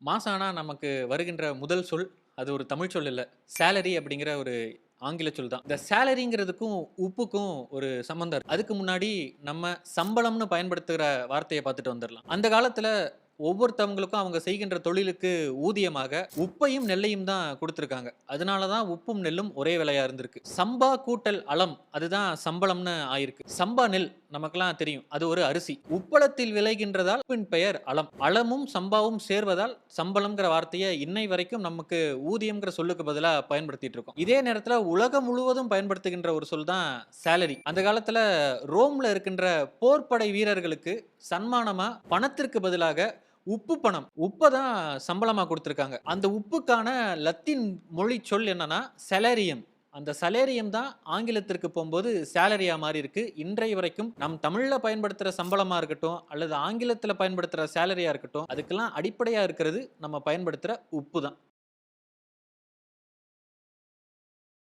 மாசம் ஆனா நமக்கு வருகின்ற முதல் சொல் அது ஒரு தமிழ் சொல் இல்ல. சேலரி அப்படிங்கிற ஒரு ஆங்கில சொல் தான். இந்த சேலரிங்கிறதுக்கும், உப்புக்கும் ஒரு சம்மந்தம் இருக்கு. அதுக்கு முன்னாடி நம்ம சம்பளம்னு பயன்படுத்துகிற வார்த்தைய பார்த்துட்டு வந்துரலாம். அந்த காலத்துல ஒவ்வொருத்தவங்களுக்கும் அவங்க செய்கின்ற தொழிலுக்கு ஊதியமாக உப்பையும், நெல்லையும் தான் குடுத்துருக்காங்க. அதனால தான் உப்பும், நெல்லும் ஒரே விலையா இருந்திருக்கு. சம்பா கூட்டல் அளம் அதுதான் சம்பளம்னு ஆயிருக்கு. சம்பா நெல் நமக்கெல்லாம் தெரியும். அது ஒரு அரிசி. உப்பளத்தில் விளைகின்றதால் உப்பின் பெயர் அளம். அளமும், சம்பாவும் சேர்வதால் சம்பளம்ங்கிற வார்த்தைய இன்னை வரைக்கும் நமக்கு ஊதியம்ங்கிற சொல்லுக்கு பதிலா பயன்படுத்திட்டு இருக்கோம். இதே நேரத்துல உலகம் முழுவதும் பயன்படுத்துகின்ற ஒரு சொல் தான் சேலரி. அந்த காலத்துல ரோம்ல இருக்கின்ற போர்ப்படை வீரர்களுக்கு சன்மானமா பணத்திற்கு பதிலாக உப்பு பணம். உப்ப தான் சம்பளமா குடுத்திருக்காங்க. அந்த உப்புக்கான லத்தீன் மொழி சொல் என்னன்னா, செலேரியம். அந்த சலேரியம் தான் ஆங்கிலத்திற்கு போம்போது சேலரியா மாறியிருக்கு. இன்றைய வரைக்கும் நம் தமிழ்ல பயன்படுத்துற சம்பளமா இருக்கட்டும், அல்லது ஆங்கிலத்தில பயன்படுத்துற சேலரியா இருக்கட்டும், அதுக்கெல்லாம் அடிப்படையா இருக்கிறது நம்ம பயன்படுத்துற உப்பு தான்.